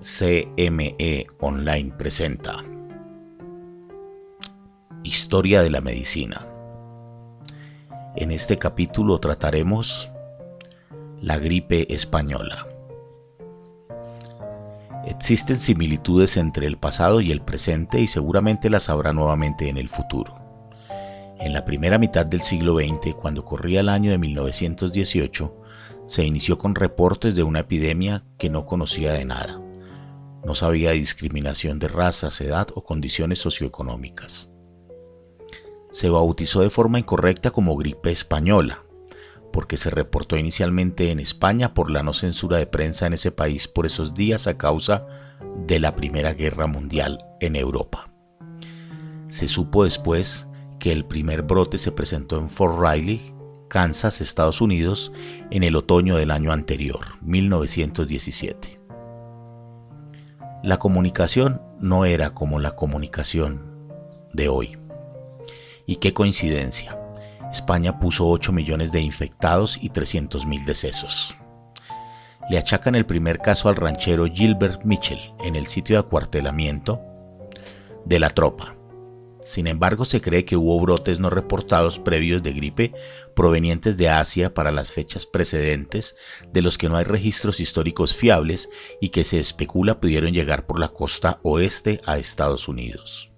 CME Online presenta Historia de la Medicina. En este capítulo trataremos la gripe española. Existen similitudes entre el pasado y el presente y seguramente las habrá nuevamente en el futuro. En la primera mitad del siglo XX, cuando corría el año de 1918, se inició con reportes de una epidemia que no conocía de nada. No sabía de discriminación de razas, edad o condiciones socioeconómicas. Se bautizó de forma incorrecta como gripe española, porque se reportó inicialmente en España por la no censura de prensa en ese país por esos días a causa de la Primera Guerra Mundial en Europa. Se supo después que el primer brote se presentó en Fort Riley, Kansas, Estados Unidos, en el otoño del año anterior, 1917. La comunicación no era como la comunicación de hoy. Y qué coincidencia, España puso 8 millones de infectados y 300.000 decesos. Le achacan el primer caso al ranchero Gilbert Mitchell en el sitio de acuartelamiento de la tropa. Sin embargo, se cree que hubo brotes no reportados previos de gripe provenientes de Asia para las fechas precedentes, de los que no hay registros históricos fiables y que se especula pudieron llegar por la costa oeste a Estados Unidos.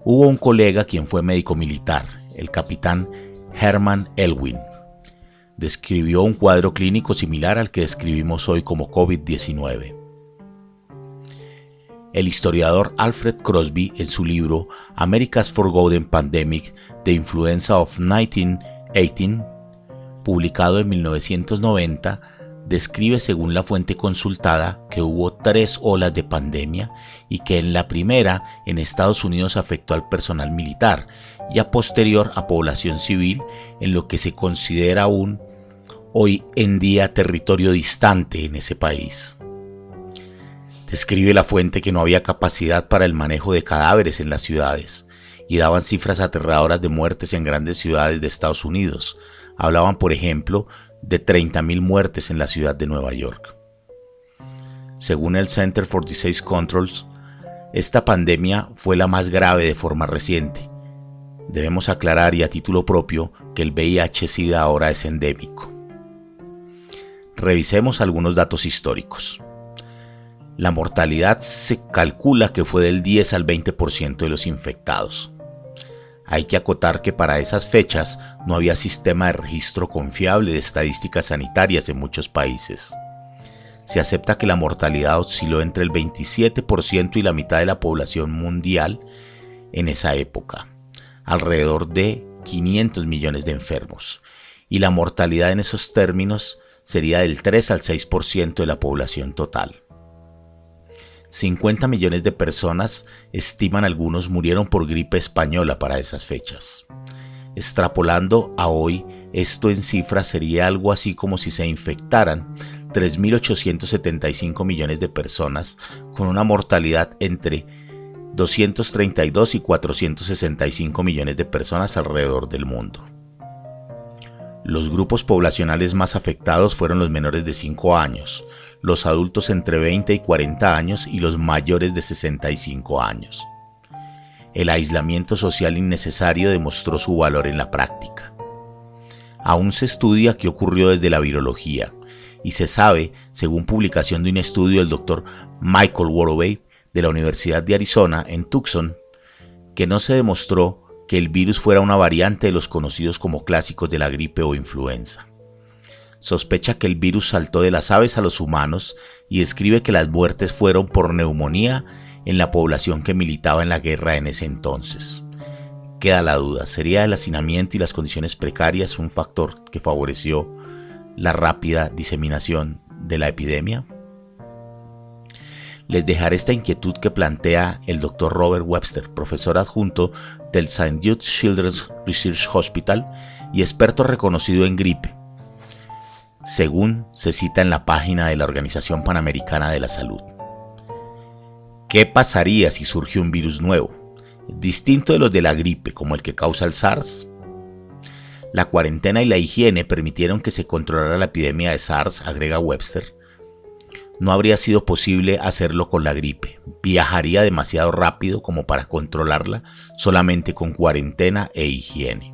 Hubo un colega quien fue médico militar, el capitán Hermann Elwin. Describió un cuadro clínico similar al que describimos hoy como COVID-19. El historiador Alfred Crosby, en su libro America's Forgotten Pandemic: The Influenza of 1918, publicado en 1990, describe, según la fuente consultada, que hubo 3 olas de pandemia y que en la primera en Estados Unidos afectó al personal militar y a posterior a población civil en lo que se considera aún hoy en día territorio distante en ese país. Describe la fuente que no había capacidad para el manejo de cadáveres en las ciudades y daban cifras aterradoras de muertes en grandes ciudades de Estados Unidos. Hablaban, por ejemplo, de 30.000 muertes en la ciudad de Nueva York. Según el Center for Disease Control, esta pandemia fue la más grave de forma reciente. Debemos aclarar, y a título propio, que el VIH-Sida ahora es endémico. Revisemos algunos datos históricos. La mortalidad se calcula que fue del 10 al 20% de los infectados. Hay que acotar que para esas fechas no había sistema de registro confiable de estadísticas sanitarias en muchos países. Se acepta que la mortalidad osciló entre el 27% y la mitad de la población mundial en esa época, alrededor de 500 millones de enfermos, y la mortalidad en esos términos sería del 3 al 6% de la población total. 50 millones de personas, estiman algunos, murieron por gripe española para esas fechas. Extrapolando a hoy, esto en cifras sería algo así como si se infectaran 3.875 millones de personas, con una mortalidad entre 232 y 465 millones de personas alrededor del mundo. Los grupos poblacionales más afectados fueron los menores de 5 años, los adultos entre 20 y 40 años y los mayores de 65 años. El aislamiento social innecesario demostró su valor en la práctica. Aún se estudia qué ocurrió desde la virología, y se sabe, según publicación de un estudio del Dr. Michael Worobey de la Universidad de Arizona en Tucson, que no se demostró que el virus fuera una variante de los conocidos como clásicos de la gripe o influenza. Sospecha que el virus saltó de las aves a los humanos y describe que las muertes fueron por neumonía en la población que militaba en la guerra en ese entonces. Queda la duda, ¿sería el hacinamiento y las condiciones precarias un factor que favoreció la rápida diseminación de la epidemia? Les dejaré esta inquietud que plantea el Dr. Robert Webster, profesor adjunto del St. Jude Children's Research Hospital y experto reconocido en gripe, según se cita en la página de la Organización Panamericana de la Salud. ¿Qué pasaría si surge un virus nuevo, distinto de los de la gripe, como el que causa el SARS? La cuarentena y la higiene permitieron que se controlara la epidemia de SARS, agrega Webster. No habría sido posible hacerlo con la gripe. Viajaría demasiado rápido como para controlarla solamente con cuarentena e higiene.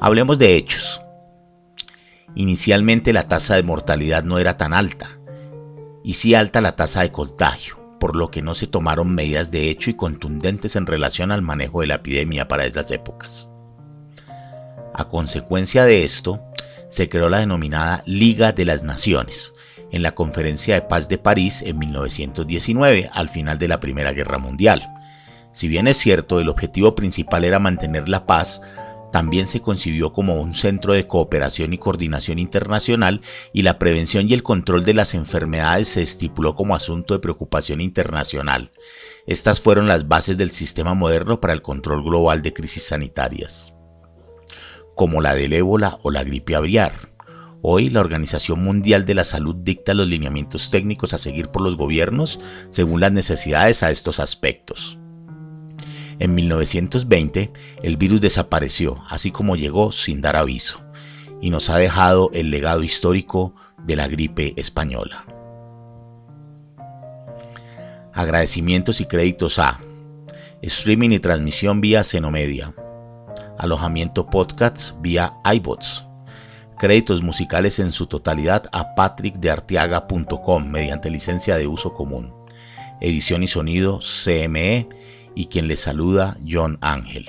Hablemos de hechos. Inicialmente la tasa de mortalidad no era tan alta, y sí alta la tasa de contagio, por lo que no se tomaron medidas de hecho y contundentes en relación al manejo de la epidemia para esas épocas. A consecuencia de esto, se creó la denominada Liga de las Naciones, en la Conferencia de Paz de París en 1919, al final de la Primera Guerra Mundial. Si bien es cierto, el objetivo principal era mantener la paz, también se concibió como un centro de cooperación y coordinación internacional, y la prevención y el control de las enfermedades se estipuló como asunto de preocupación internacional. Estas fueron las bases del sistema moderno para el control global de crisis sanitarias, como la del ébola o la gripe aviar. Hoy, la Organización Mundial de la Salud dicta los lineamientos técnicos a seguir por los gobiernos según las necesidades a estos aspectos. En 1920, el virus desapareció, así como llegó sin dar aviso, y nos ha dejado el legado histórico de la gripe española. Agradecimientos y créditos a streaming y transmisión vía Xenomedia, alojamiento podcasts vía iBots, créditos musicales en su totalidad a patrickdearteaga.com mediante licencia de uso común, edición y sonido CME, y quien les saluda, John Ángel.